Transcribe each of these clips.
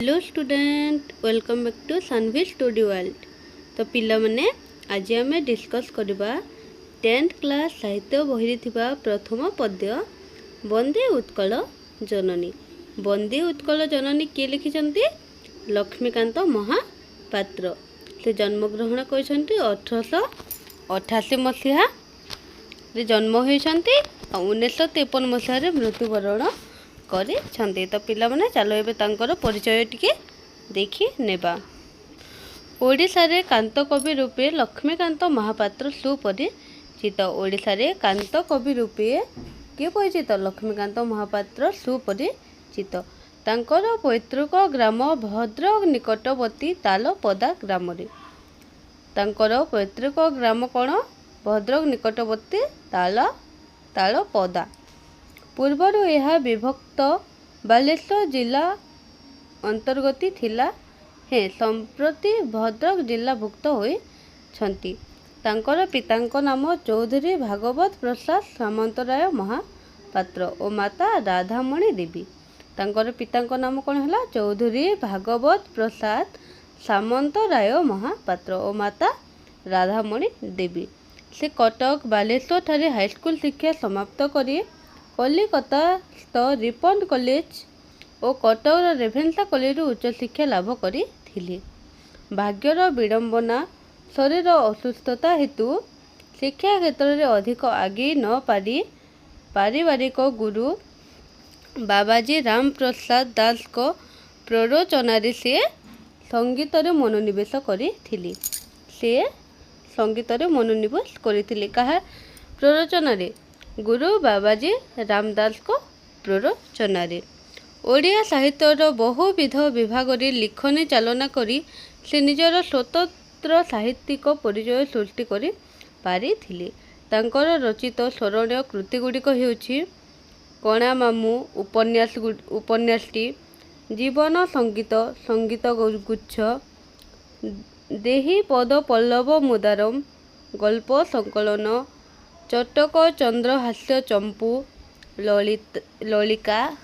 Hello student welcome back to Saanvi study world. तो पिला माने आज आम डिस्कस करबा 10th क्लास साहित्य बही प्रथम पद्य वंदे उत्कल जननी। वंदे उत्कल जननी किए लिखिछंती? लक्ष्मीकांत महापात्र। से जन्मग्रहण करछंती 1888 मसीहा रे जन्म होइछंती और 1953 मसीहा मृत्युवरण करिछंती। तो पिला माने चलो एबे तांकर परिचय टिके देखि नेबा। ओडिशा रे कांत कवि रूपे लक्ष्मीकांत महापात्र सुपरिचित। ओडिशा रे कांत कवि रूपे के परिचित? लक्ष्मीकांत महापात्र सुपरिचित। तांकर पैतृक ग्राम भद्रक निकटवर्ती तालपदा ग्राम रे। तांकर पैतृक ग्राम कौन? भद्रक निकटवर्ती तालपदा। पूर्वर यह विभक्त बालेश्वर जिला अंतर्गत थिला हे संप्रति भद्रक जिला भुक्त होइछंती। तांकर पितांक नाम चौधरी भागवत प्रसाद सामंतराय महापात्र और माता राधामणि देवी। तांकर पितांक नाम कौन है? चौधरी भागवत प्रसाद सामंतराय महापात्र और माता राधामणि देवी। से कटक बालेश्वर ठारे हाईस्कूल शिक्षा समाप्त करी कलिकता रिपन कॉलेज और कटक रेभेन्सा कॉलेज उच्च शिक्षा लाभ करी। भाग्यर विडंबना शरीर असुस्थता हेतु शिक्षा क्षेत्र में अधिक आगे न पारी पारिवारिक गुरु बाबाजी राम प्रसाद दास को प्ररोचनारे से संगीत रे मनोनिवेश करी। से संगीत रे मनोनिवेश करी कहा प्ररोचनारे? गुरु बाबाजी रामदास को प्ररोचनारे। ओडिया साहित्यर बहुविध विभाग रे लिखनी चालना करी से निजर स्वतंत्र साहित्यिक परिचय सृष्टि करी पारिथिले। तांकर रचित स्मरणीय कृति गुड़िक हेउछि कणा मामू उपन्यासटी, जीवन संगीत, संगीत गुच्छ, देही पद पल्लव मुदारम, गल्प संकलन, चटक चंद्रहास्य चंपू, ललिका,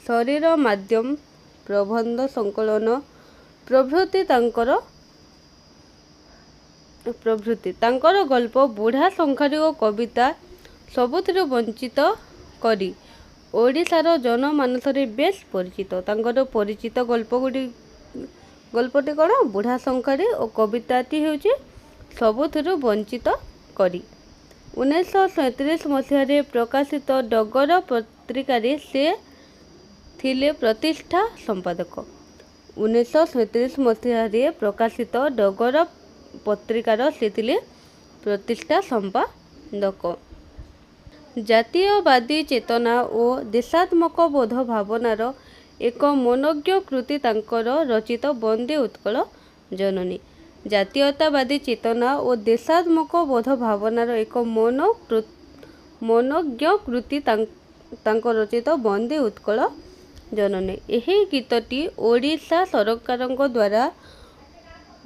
शरीर माध्यम, प्रबंध संकलन प्रभृति। तांकर गल्प, बुढ़ा संखारी और कविता सबुथिरु वंचित करी ओडिशार जनमानस रे बेस परिचित। तांकर परिचित गल्पटी कौन? बुढ़ा संखारी और कविताटी हेउछि सबुथिरु वंचित करी। 1937 मसीह प्रकाशित डगर पत्रिका से थिले प्रतिष्ठा संपादक। 1937 मसीह प्रकाशित डगर पत्रिकार से थिले प्रतिष्ठा संपादक। जातीयवादी चेतना और देशात्मक बोध भावनार एक मनोज्ञ कृति तांकर रचित वंदे उत्कल जननी। जातीयतावादी चेतना और देशात्मक बोध भावनार एक मनोज्ञ कृति तांकर रचित वंदे उत्कल जननी। यही गीतटी ओडिशा सरकार द्वारा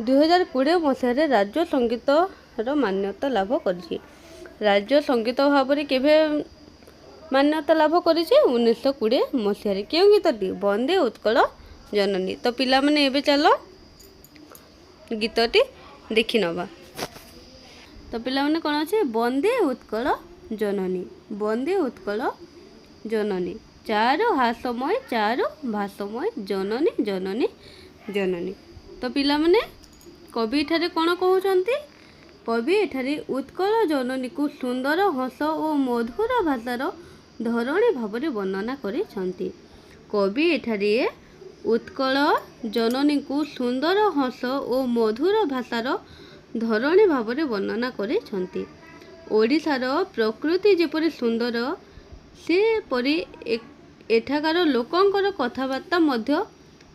2020 मसीह राज्य संगीत मान्यता लाभ करिछि। राज्य संगीत भाव में केभे मान्यता लाभ करिछि? 1920 मसीह। क्यों गीतटी? वंदे उत्कल जननी। तो पिला माने एबे चलो गीतटी देखि नबा। तो पिला माने कोन अछि? वंदे उत्कल जननी। वंदे उत्कल जननी, चारु हासमय चारु भासमय जननी जननी जननी। तो पिला माने कवि एठारे कोन कहउछंती? कवि एठारे उत्कल जननी को सुंदर हस और मधुर भाषार धरणी भाव में वर्णना करिछंती। कवि एठारे उत्कल जननी को सुंदर हस और मधुर भाषार धरणी भाव में वर्णना करिछंती। ओडिशार प्रकृति जेपरि सुंदर से परि एठाकार लोकंकर कथाबार्ता मध्य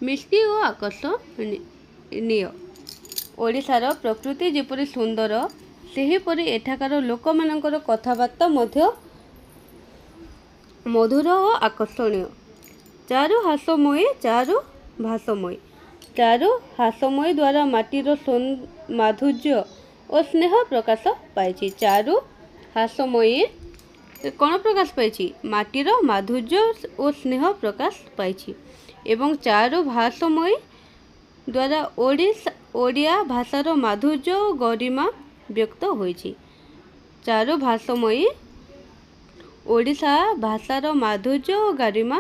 मिष्टी और आकर्षणीय। ओडिशार प्रकृति जेपरि सुंदर सेहीपरि एठाकार लोकमानकर कथाबार्ता मध्य मधुर और आकर्षणीय। चारु हासमय चारु भासमय। चारु हासमय द्वारा माटीर माधुर्य और स्नेह प्रकाश पाइछि। चारु हासमय कौन प्रकाश पाइछि? माटीर माधुर्य और स्नेह प्रकाश पाइछि। एवं चारु भाषमयी द्वारा ओडिया भाषार माधुर्य और गरिमा व्यक्त होइछि। चारु भाषमयी ओडिशा भाषार माधुर्य और गरिमा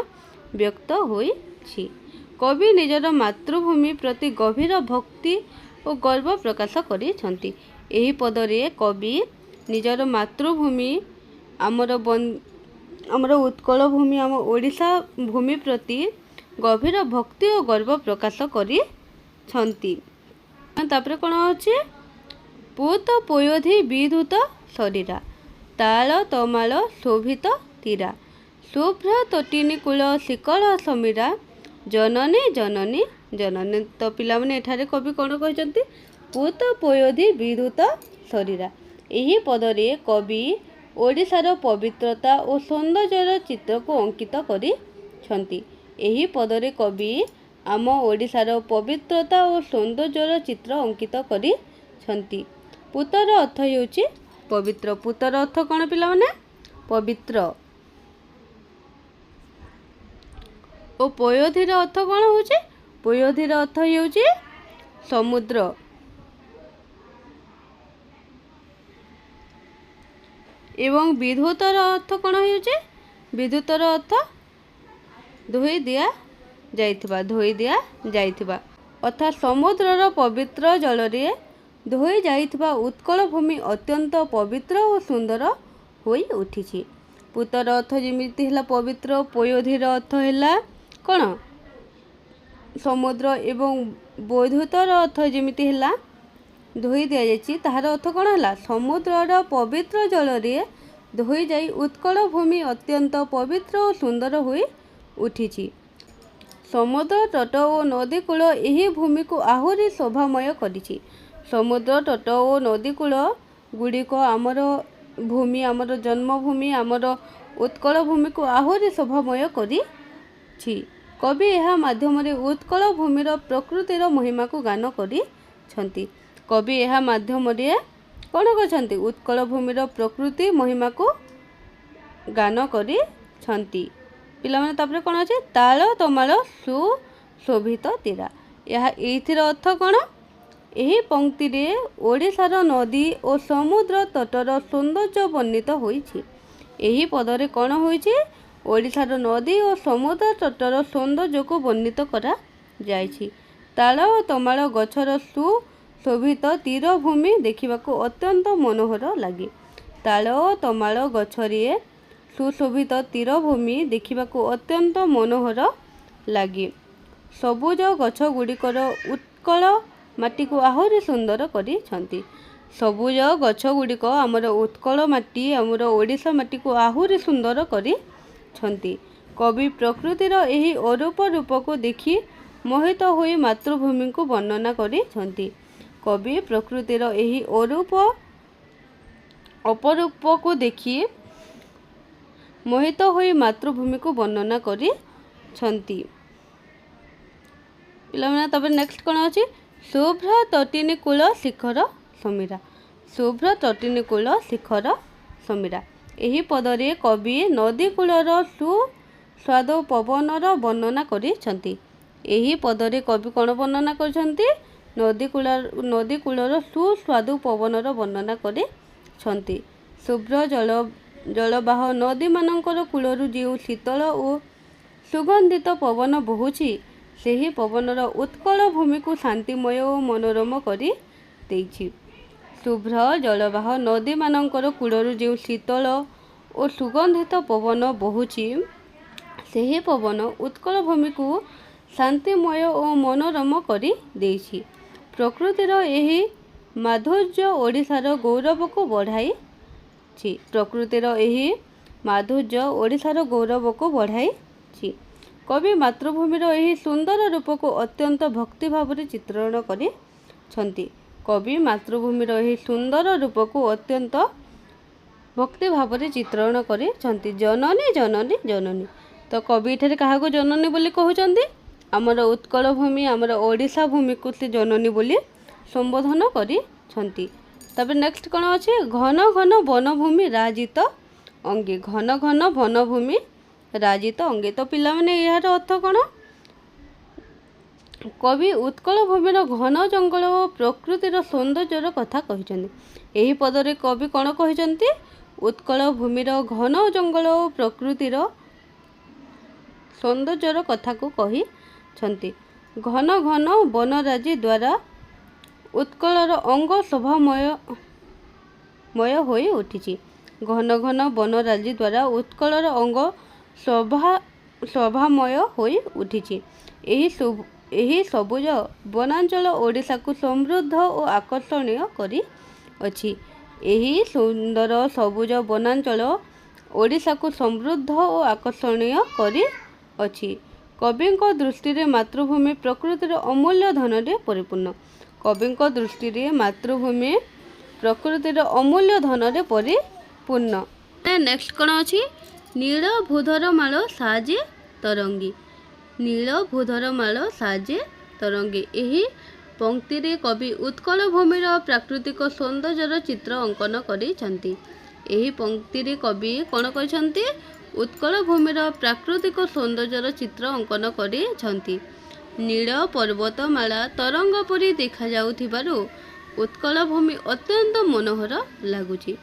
व्यक्त होइछि। कवि निजर मातृभूमि प्रति गभीर भक्ति और गर्व प्रकाश करिछन्ति। एही पदरे कवि निजर मातृभूमि आमर उत्कल भूमि आम ओडिशा भूमि प्रति गभीर भक्ति और गर्व प्रकाश करिछन्ति। तापर कोन अछि पूत पोयोधि विधुत शरीरा ताल तमाल शोभित तीरा शुभ्र तटिनी कूल शिकल समीरा जननी जननी जननी। तो पिला माने एठारे कवि कोन कहछन्ति पूत पोयोधि विधुत शरीरा। एही पदरे कवि ओडिशार पवित्रता और सौंदर्यर चित्र को अंकित करिछन्ति। एही पदरे कवि आम ओडिशार पवित्रता और सौंदर्यर चित्र अंकित करिछन्ति। पूतर अर्थ हेउछि पवित्र। पूतर अर्थ कोन पिला माने पवित्र। ओ पोयोधिर अर्थ कोन होछि पोयोधिर अर्थ हेउछि समुद्र। एवं विधुतर अर्थ कोन हेउछि विधुतर अर्थ धोई दिया जाइथिबा अर्थात समुद्रर पवित्र जल रे धोई जाइथिबा उत्कल भूमि अत्यंत पवित्र और सुंदर होई उठिछि। पूतर अर्थ जेमिति हैला पवित्र पोयोधिर अर्थ हैला कोन समुद्र एवं बोधुतर अर्थ जेमिति हैला धोई दिया जाइछि ताहार अर्थ कोन हैला समुद्रर पवित्र जल रे धोई जाई उत्कल भूमि अत्यंत पवित्र और सुंदर होई उठिछि। समुद्र तट और नदी कूल एही भूमि को आहुरी शोभामय करिछि। समुद्र तट और नदी कूल गुड़िक आमर भूमि आमर जन्मभूमि आमर उत्कल भूमि को आहुरी शोभामय करिछि। कवि एहा माध्यम रे उत्कल भूमिर प्रकृतिर महिमा को गान करिछन्ति। कवि एहा माध्यम रे कोन करछन्ति उत्कल भूमिर प्रकृति महिमा को गान करिछन्ति। पिला माने तापरे कोन अछि ताल तमाल सुशोभित तीरा। यह एथिर अर्थ कोन एही पंक्ति रे ओडिशार नदी और समुद्र तटर सौंदर्य वर्णित होइछि। एही पदरे कोन होइछि ओडिशार नदी और समुद्र तटर सौंदर्य को वर्णित करा जाइछि। ताल और तमाल गछर सुशोभित तीर भूमि देखिबाको अत्यंत मनोहर लागे। ताल और तमाल गछरे सुशोभित तीर भूमि देखिबाको अत्यंत मनोहर लागे। सबुज गछ गुड़िकर उत्कल माटी को आहुरी सुंदर करिछन्ति। सबुज गछ गुड़िक आमर उत्कल माटी आमर ओडिशा माटी को आहुरी सुंदर करिछन्ति। कवि प्रकृतिर एही अरूप रूप को देखि मोहित होई मातृभूमि को वर्णना करिछन्ति। कवि प्रकृतिर एही अपरूप को देखि मोहित होई मातृभूमि को वर्णना करिछन्ति। पिलामाने तबे नेक्स्ट कोन अछि शुभ्र तटिनी कूल शिखर समीरा। शुभ्र तटिनी कूल शिखर समीरा। एही पदरे कवि नदी कूलर सुस्वाद पवनर वर्णना करिछन्ति। एही पदरे कवि कोन वर्णना करिछन्ति नदी कूलर सुस्वाद पवनर वर्णना करिछन्ति। शुभ्र जलवाह नदी मानकर कूलरू जो शीतल और सुगंधित पवन बहुछि सेही पवनर उत्कल भूमि को शांतिमय और मनोरम करि देइछि। शुभ्र जलवाह नदी मानकर कूलरू जो शीतल और सुगंधित पवन बहुछि सेही पवन उत्कल भूमि को शांतिमय और मनोरम करि देइछि। प्रकृतिर एही माधुर्य ओडिशार गौरव को बढ़ाई प्रकृतिर एही माधुर्य ओडिशार गौरव को बढ़ाई। कवि मातृभूमिर एही सुंदर रूप को अत्यंत भक्ति भाव चित्रण करिछन्ति। कवि मातृभूमिर एही सुंदर रूप को अत्यंत भक्ति भाव चित्रण करिछन्ति। जननी जननी जननी। तो कवि एठारे काहाको जननी बोली कहउछन्ति आमर उत्कल भूमि आमर ओडिशा भूमि को से जननी बोली संबोधन करिछन्ति। तबे नेक्स्ट कोन अछि घन घन वनभूमि राजित अंगे। घन घन वनभूमि राजित अंगे। तो पिला माने यार अर्थ कोन कवि उत्कल भूमिर घन जंगल और प्रकृतिर सौंदर्यर कथा कहिछन्ति। एही पदरे कवि कौन कहिछन्ति? उत्कल भूमिर घन जंगल और प्रकृतिर सौंदर्यर कथा को कहिछन्ति। घन घन वनराजी द्वारा उत्कलर अंग शोभामय होई उठिछि। घन घन वनराजी द्वारा उत्कलर अंग शोभामय होई उठिछि। एही सबुज वनांचल ओडिशा को समृद्ध और आकर्षणीय करी अछि। एही सुंदर सबुज वनांचल ओडिशा को समृद्ध और आकर्षणीय करी अछि। कविଙ୍କ दृष्टि मातृभूमि प्रकृतिर अमूल्य धन रे परिपूर्ण। कविଙ୍କ दृष्टि मातृभूमि प्रकृतिर अमूल्य धन रे परिपूर्ण। नेक्स्ट कौन अछि? नील भूधर माल साजे तरंगी। नील भूधर माल साजे तरंगी। एही पंक्ति रे कवि उत्कल भूमिर प्राकृतिक सौंदर्यर चित्र अंकन करिसंती। एही पंक्ति रे कवि कौन करिसंती? उत्कल भूमिर प्राकृतिक सौंदर्यर चित्र अंकन करिसंती। नील पर्वतमाला तरंग परी देखा जाउथिबारु उत्कल भूमि अत्यंत मनोहर लागुछि।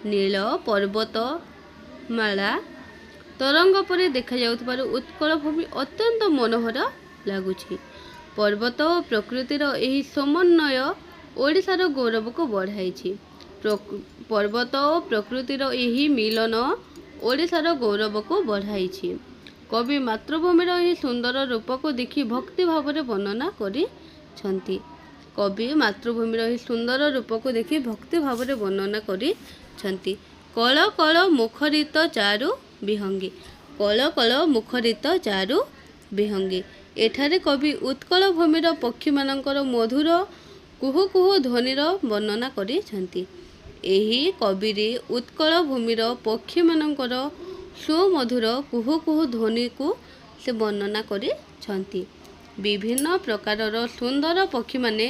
नील पर्वतमाला तरंग परी देखा जाउथिबारु उत्कल भूमि अत्यंत मनोहर लागुछि। पर्वत और प्रकृतिर एही समन्वय ओडिशार गौरव को बढ़ाइछि। पर्वत और प्रकृतिर एही मिलन ओडिशार गौरव को बढ़ाइछि। कवि मातृभूमिर एही सुंदर रूप को देखि भक्ति भाव रे वर्णना करिसंती। कवि मातृभूमिर एही सुंदर रूप को देखि भक्ति भाव रे वर्णना करिसंती। कल कल मुखरित चारु विहंगी। कल कल मुखरित चारु विहंगी। एठारे कवि उत्कल भूमिर पक्षी मानकर मधुर कुहु कुहु ध्वनिर वर्णना करिसंती। एही कविरे उत्कल भूमिर पक्षी मानकर सुमधुर कुहु कुहु ध्वनि को से वर्णना करिसंती। विभिन्न प्रकारर सुंदर पक्षी माने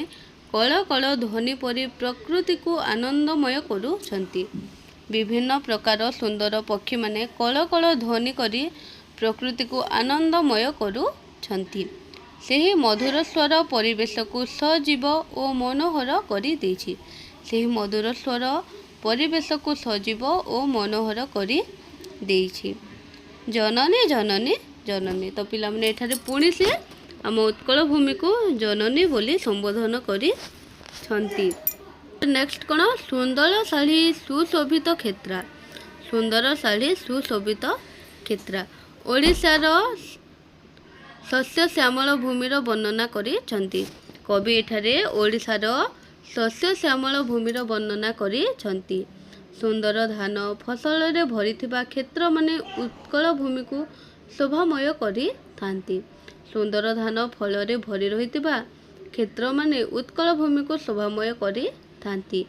कल कल ध्वनि परि प्रकृति को आनंदमय करुछंती। विभिन्न प्रकार सुंदर पक्षी माने कल कल ध्वनि करी प्रकृति को आनंदमय करुछंती। सेही मधुर स्वर परिवेश को सजीव और मनोहर करी देछि। सेही मधुर स्वर परिवेश को सजीव और मनोहर करी देछि। जननी जननी जननी। तो पिला माने एठारे पुणी से आम उत्कल भूमि को जननी बोली संबोधन करी छंती। नेक्स्ट कौन? सुंदर शाढ़ी सुशोभित क्षेत्रा। सुंदर शाढ़ी सुशोभित क्षेत्रा। ओडिशार शस्य श्यामल भूमिर वर्णना करिसंती। कवि एठारे ओडिशार शस्य श्यामल भूमिर वर्णना करिसंती। सुंदर धान फसल रे भरिथिबा क्षेत्र माने उत्कल भूमि को शोभामय करी थांती। सुंदर धान फल रे भरी रहिथिबा क्षेत्र माने उत्कल भूमि को शोभामय करी थांती।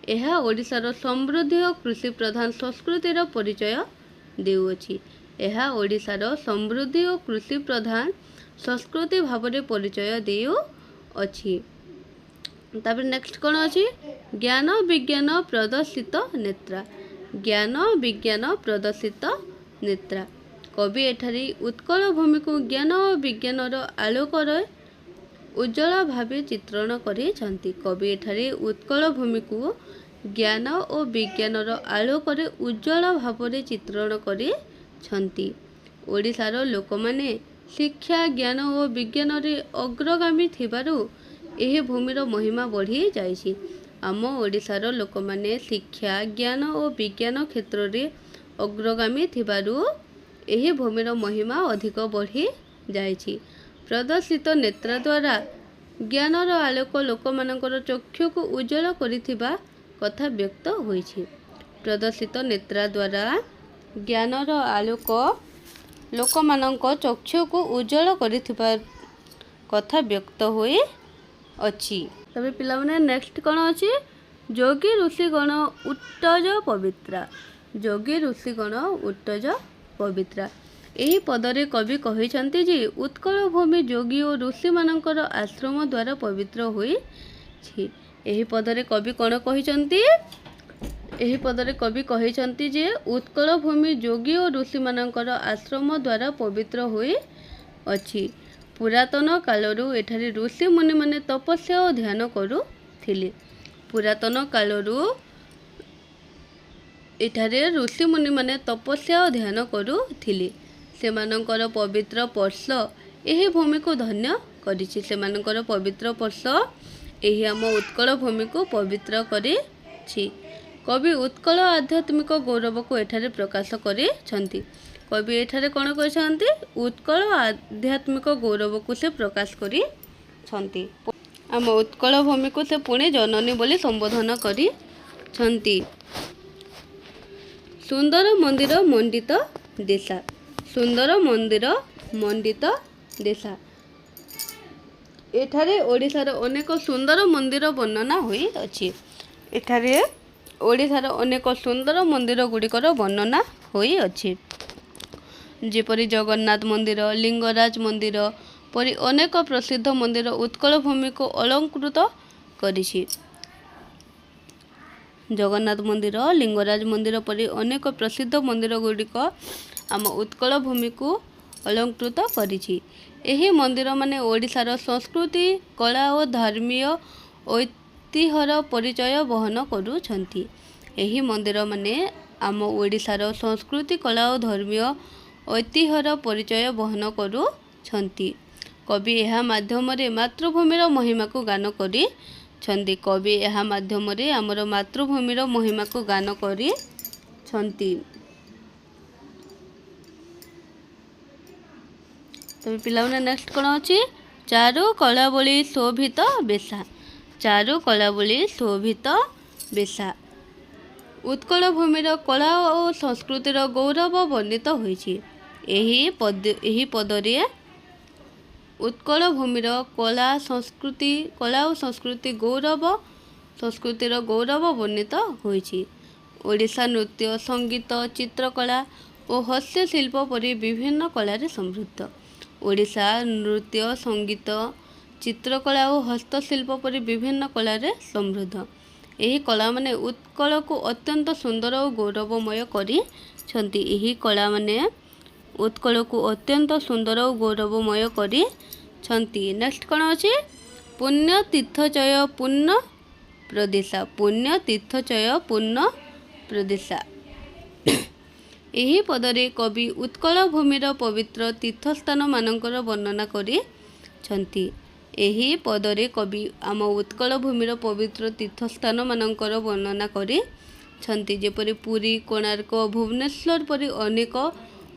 एहा ओडिशार समृद्धि और कृषि प्रधान संस्कृतिर परिचय देउछि। एहा ओडिशार समृद्धि और कृषि प्रधान संस्कृति भावरे परिचय देउछि। तापर नेक्स्ट कौन अछि? ज्ञान विज्ञान प्रदर्शित नेत्रा। ज्ञान विज्ञान प्रदर्शित नेत्रा। कवि एठारी उत्कल भूमि को ज्ञान और विज्ञानर आलोकर उज्ज्वल भावे चित्रण करिसंती। कवि एठारी उत्कल भूमि को ज्ञान और विज्ञानर आलोकर उज्ज्वल भावे चित्रण करिसंती। ओडिशार लोकमाने शिक्षा ज्ञान और विज्ञान रे अग्रगामी थिबारु एही भूमिर महिमा बढ़ी जाइछि। आम ओडिशार लोकमाने शिक्षा ज्ञान और विज्ञान क्षेत्र रे अग्रगामी थिबारु एही भूमिर महिमा अधिक बढ़ी जाइछि। प्रदर्शित नेत्र द्वारा ज्ञानर आलोक लोकमानकर चक्षु को उज्ज्वल करिथिबा कथा व्यक्त होइछि। प्रदर्शित नेत्र द्वारा ज्ञानर आलोक लोकमानक चक्षु को उज्ज्वल करिथिबा कथा व्यक्त होई अछि। तबे पिला माने नेक्स्ट कोन अछि? जोगी ऋषिगण उत्तज पवित्रा। जोगी ऋषिगण उत्तज पवित्रा। एही पदरे कवि कहिसंती जे उत्कल भूमि जोगी और ऋषि मानकर आश्रम द्वारा पवित्र होई छी। एही पदरे कवि कोन कहिसंती? एही पदरे कवि कहिसंती जे उत्कल भूमि जोगी और ऋषि मानकर आश्रम द्वारा पवित्र होई अछि। पुरातन कालरू एठारे ऋषि मुनि माने तपस्या और ध्यान करुथिले। पुरातन कालरू एठारे ऋषि मुनि माने तपस्या और ध्यान करुथिले। सेमानंकर पवित्र स्पर्श एही भूमि को धन्य करिछि। सेमानंकर पवित्र स्पर्श एही आम उत्कल भूमि को पवित्र करिछि। कवि उत्कल आध्यात्मिक गौरव को एठारे प्रकाश करिछन्ति। कवि एठारे कौन करिछन्ति? उत्कल आध्यात्मिक गौरव को से प्रकाश करिछन्ति। आम उत्कल भूमि को से पुणे जननी बोली संबोधन करिछन्ति। सुंदर मंदिर मंडित देशा। सुंदर मंदिर मंडित देशा। एठारे ओडिशार अनेक सुंदर मंदिर वर्णना होई अछि। एठारे ओडिशार अनेक सुंदर मंदिर गुड़िकर वर्णना होई अछि। जेपरि जगन्नाथ मंदिर, लिंगराज मंदिर परि अनेक प्रसिद्ध मंदिर उत्कल भूमि को अलंकृत करिछि। जगन्नाथ मंदिर, लिंगराज मंदिर परि अनेक प्रसिद्ध मंदिर गुड़िक आम उत्कल भूमि को अलंकृत करिछि। एही मंदिर माने ओडिशार संस्कृति, कला और धर्मीय ऐतिह्यर परिचय वहन करुछन्ति। एही मंदिर माने आम ओडिशार संस्कृति, कला और धर्मीय ऐतिह्यर परिचय वहन करुछन्ति। कवि एहा माध्यम रे मातृभूमिर महिमा को गान करिछन्ति। कवि एहा माध्यम रे आमर मातृभूमिर महिमा को गान करिछन्ति। तबे पिलाउने नेक्स्ट कौन अच्छी? चारु कलावली शोभित बेशा। चारु कलावली शोभित बेशा। उत्कल भूमिर कला और संस्कृतिर गौरव वर्णित होइछि। एही पदरे उत्कल भूमिर कला और संस्कृति गौरव संस्कृतिर गौरव वर्णित होइछि। ओडिशा नृत्य, संगीत, चित्रकला और हस्तशिल्प परि विभिन्न कलारे समृद्ध। ओडिशा नृत्य, संगीत, चित्रकला और हस्तशिल्प परि विभिन्न कलारे समृद्ध। एही कला माने उत्कल को अत्यंत सुंदर और गौरवमय करिछन्ति। एही कला माने उत्कल को अत्यंत सुंदर और गौरवमय करिछन्ति। नेक्स्ट कौन अछि? पुण्य तीर्थचय पुण्य प्रदेशा। पुण्य तीर्थचय पुण्य प्रदेशा। एही पदरे कवि उत्कल भूमिर पवित्र तीर्थस्थान मानकर वर्णना करिछन्ति। एही पदरे कवि आम उत्कल भूमिर पवित्र तीर्थस्थान मानकर वर्णना करिछन्ति। जेपरि पुरी, कोणार्क, भुवनेश्वर परि अनेक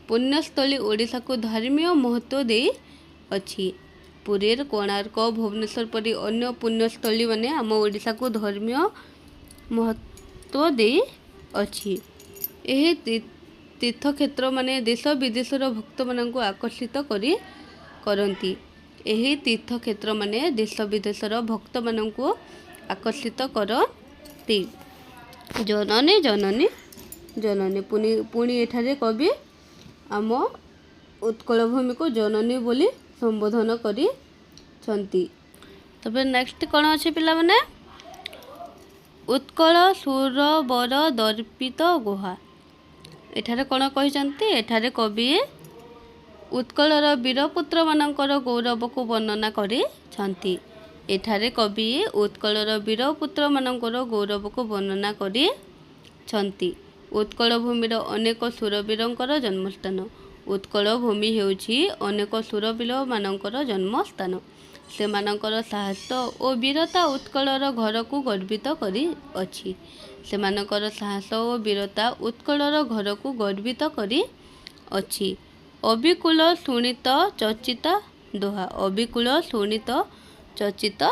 पुण्यस्थली ओडिशा को धर्मीय महत्व देई अछि। पुरी, कोणार्क, भुवनेश्वर परि अन्य पुण्यस्थली माने आम ओडिशा को धर्मीय महत्व देई अछि। एही तीर्थक्षेत्र माने देश विदेशर भक्त मानक आकर्षित करती। एही तीर्थक्षेत्र माने देश विदेशर भक्त मानक आकर्षित करती। जननी जननी जननी पुणी एठारे कवि आम उत्कल भूमि को जननी बोली संबोधन करिछन्ति। तबे नेक्स्ट कौन अच्छे पिला माने? उत्कल सुरबर दर्पित गुहा। एठारे कौन कहिछन्ति? एठारे कवि उत्कलर वीरपुत्र मानकर गौरव को वर्णना करिछन्ति। एठारे कवि उत्कलर वीरपुत्र मानकर गौरव को वर्णना करिछन्ति। उत्कल भूमिर अनेक शूरवीरंकर जन्मस्थान। उत्कल भूमि हेउछि अनेक शूरवीर मानकर जन्मस्थान। सेमानकर साहस और वीरता उत्कलर घर को गर्वित करिअछि। सेमानकर साहस और वीरता उत्कलर घर को गर्वित करिअछि। अविकुल सुनित चर्चित दोहा। अविकुल सुनित चर्चित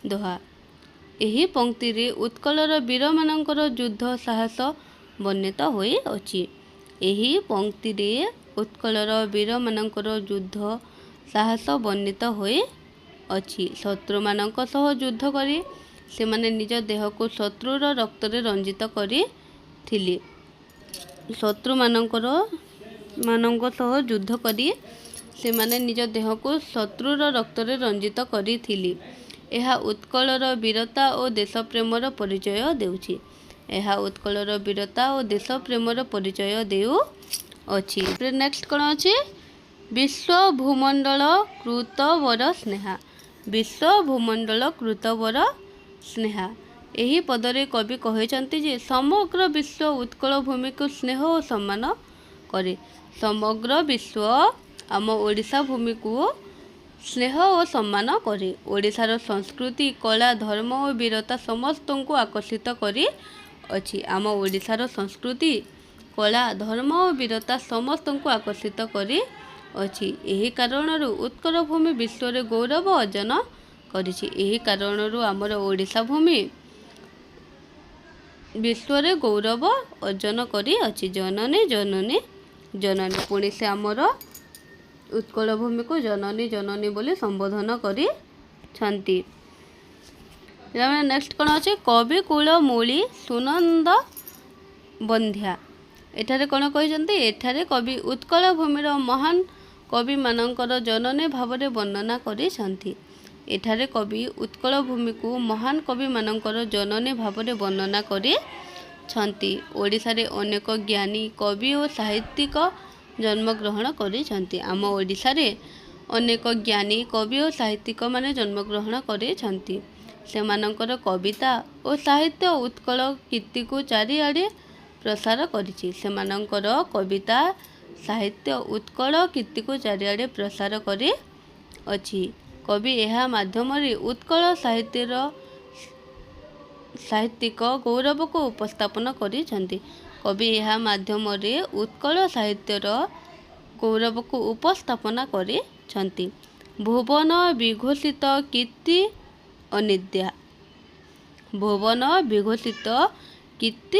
दोहा। एही पंक्ति रे उत्कलर वीर मानकर युद्ध साहस वर्णित होई अछि। एही पंक्ति रे उत्कलर वीर मानकर युद्ध साहस वर्णित होई अछि। शत्रु मानक सह युद्ध करी सेमाने निज देह को शत्रुर रक्त रे रंजित करिथिले। शत्रु मानक सह युद्ध करी सेमाने निज देह को शत्रुर रक्त रे रंजित करिथिले। एहा उत्कलर वीरता और देश प्रेमर परिचय देउछि। एहा उत्कलर वीरता और देश प्रेमर परिचय देउछि। नेक्स्ट कौन अछि? विश्व भूमंडल कृतवर स्नेहा। विश्व भूमंडल कृतवर स्नेहा यही पदरे कवि कहते जे समग्र विश्व उत्कल भूमि को स्नेह और सम्मान करे। समग्र विश्व आम ओडिशा भूमि को स्नेह और सम्मान करे। ओडिशार संस्कृति कला धर्म और वीरता समस्त को आकर्षित करी अछि। आम ओडिशार संस्कृति कला धर्म और वीरता समस्त को आकर्षित करी अछि। एही कारणरू उत्कल भूमि विश्व रे गौरव अर्जन करिछि। एही कारणरू आमर ओडिशा भूमि विश्व रे गौरव अर्जन करी अछि। जननी जननी जननी पुणी से आमर उत्कल भूमि को जननी जननी बोली संबोधन करी छंती। नेक्स्ट कौन अच्छे कवि कूल मूली सुनंद बंध्या। एठारे कौन कहते एठारे कवि उत्कल भूमिर महान कवि मानकर जननी भाव में वर्णना करिसेंती। एठारे कवि उत्कल भूमि को महान कवि मानकर जननी भाव में वर्णना करिसेंती। ओडिशा रे अनेक ज्ञानी कवि और साहित्यिक जन्मग्रहण करिसेंती। आम ओडिशा रे अनेक ज्ञानी कवि और साहित्यिक माने जन्मग्रहण करिसेंती। सेमानंकर कविता और साहित्य उत्कल कीर्ति को चारिआडे प्रसार करिछि। सेमानंकर कविता साहित्य उत्कल कीर्ति को चारिआडे प्रसार करी अछि। कवि यह माध्यम उत्कल साहित्यिक गौरव को उपस्थापन करिसेंती। कवि यह माध्यम उत्कल साहित्यर गौरव को उपस्थापना करिसेंती। भुवन विघोषित कीर्ति अनिद्या। भुवन विघोषित कीर्ति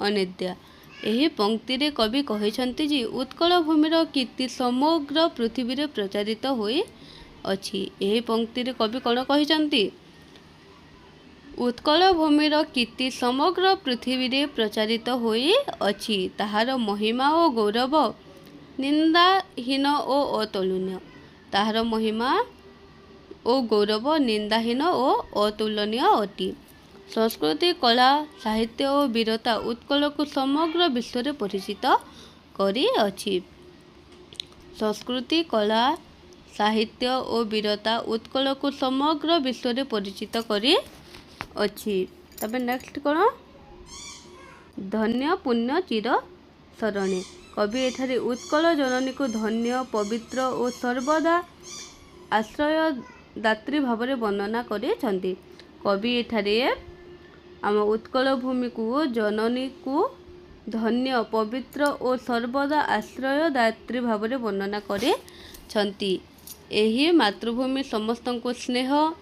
अनिद्या यही पंक्ति रे कवि कहते जे उत्कल भूमिर कीर्ति समग्र पृथ्वी रे प्रचारित होई अछि। यही पंक्ति रे कवि कौन कहते उत्कल भूमिर कीर्ति समग्र पृथ्वी रे प्रचारित होई अछि। ताहार महिमा और गौरव निंदाहीन और अतुलनीय। ताहार महिमा और गौरव निंदाहीन और अतुलनीय अटी। संस्कृति कला साहित्य और वीरता उत्कल को समग्र विश्व रे परिचित करी अछि। संस्कृति कला साहित्य और वीरता उत्कल को समग्र विश्व रे परिचित करी अछि। तबे नेक्स्ट कौन धन्य पुण्य चिर सरणी। कवि एठारे उत्कल जननी को धन्य पवित्र और सर्वदा आश्रय दात्री भाव में वर्णना करिसेंती। कवि एठारे आम उत्कल भूमि को जननी को धन्य पवित्र और सर्वदा आश्रय दात्री भाव में वर्णना करिसेंती। एही मातृभूमि समस्त को स्नेह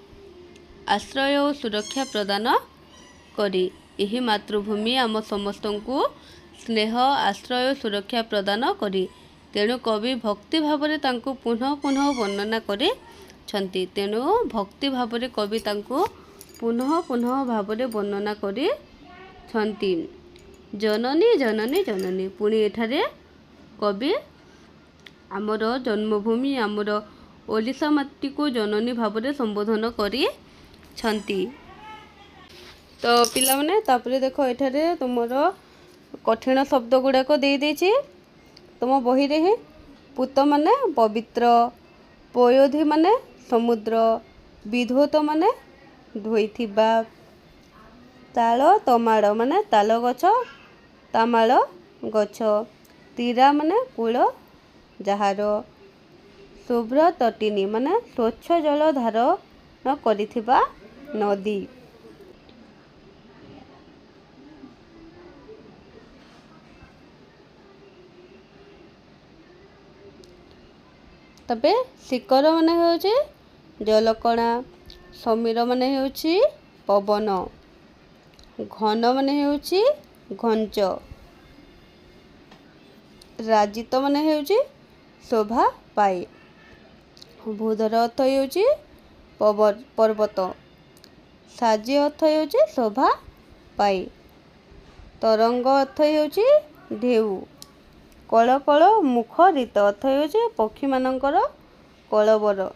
आश्रय और सुरक्षा प्रदान करी। एही मातृभूमि आम समस्त को स्नेह आश्रय और सुरक्षा प्रदान करी। तेणु कवि भक्ति भाव में तांको पुनः पुनः वर्णना करिसेंती। तेणु भक्ति भाव में कवि तांको पुनः पुनः भाव में वर्णना करिसेंती। जननी जननी जननी पुणी एठारे कवि आमर जन्मभूमि आमर ओडिशा माटी को जननी भाव में संबोधन करिसेंती। तो पिला माने तापरे देखो एठारे तुमर कठिन शब्द गुड़ाक दे देछि तुम बही रे ही। पूत माने पवित्र, पयोधि माने समुद्र, विधोत माने धोइथिबा, ताल तमाड़ माने ताल गछ तामाଳ गछ, तीरा माने कूल जहार, शुभ्र तटिनी माने स्वच्छ जल धारण करिथिबा नदी। तबे शिकर माने होउची जलकणा, समीर माने होउची पवन, घन माने होउची घंच, राजित माने होउची शोभा पाए, भूधर अर्थ होउची पर्वत, साजी अर्थ होउची शोभा पाए, तरंग अर्थ होउची ढेउ, कल कल मुखरित अर्थ होउची पक्षी मानकर कलबर,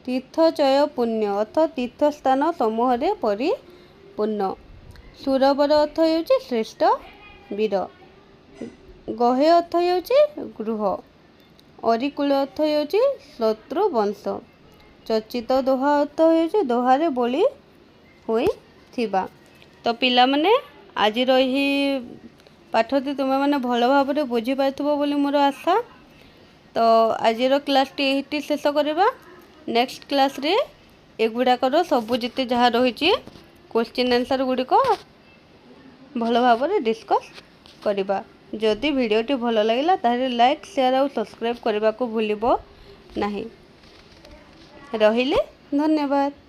तीर्थचय पुण्य अर्थ तीर्थस्थान समूह परिपूर्ण, ସୁରବର ଅର୍ଥ ହେଉଛି ଶ୍ରେଷ୍ଠ ବୀର। ଗହେ ଅର୍ଥ ହେଉଛି ଗୃହ। ଅରିକୁଳ ଅର୍ଥ ହେଉଛି ଶତ୍ରୁ ବଂଶ। ଚର୍ଚ୍ଚିତ ଦୋହା ଅର୍ଥ ହେଉଛି ଦୋହାରେ ବଳି ହୋଇଥିବା। ତ ପିଲାମାନେ ଆଜିର ଏହି ପାଠଟି ତୁମେମାନେ ଭଲ ଭାବରେ ବୁଝିପାରିଥିବ ବୋଲି ମୋର ଆଶା। ତ ଆଜିର କ୍ଲାସ୍ଟି ଏଇଠି ଶେଷ କରିବା। ନେକ୍ସଟ କ୍ଲାସ୍ରେ ଏଗୁଡ଼ାକର ସବୁ ଯେତେ ଯାହା ରହିଛି କ୍ୱେଶ୍ଚିନ୍ ଆନ୍ସର୍ ଗୁଡ଼ିକ ଭଲ ଭାବରେ ଡିସ୍କସ୍ କରିବା। ଯଦି ଭିଡ଼ିଓଟି ଭଲ ଲାଗିଲା ତାହେଲେ ଲାଇକ୍ ସେୟାର ଆଉ ସବସ୍କ୍ରାଇବ୍ କରିବାକୁ ଭୁଲିବ ନାହିଁ। ରହିଲି, ଧନ୍ୟବାଦ।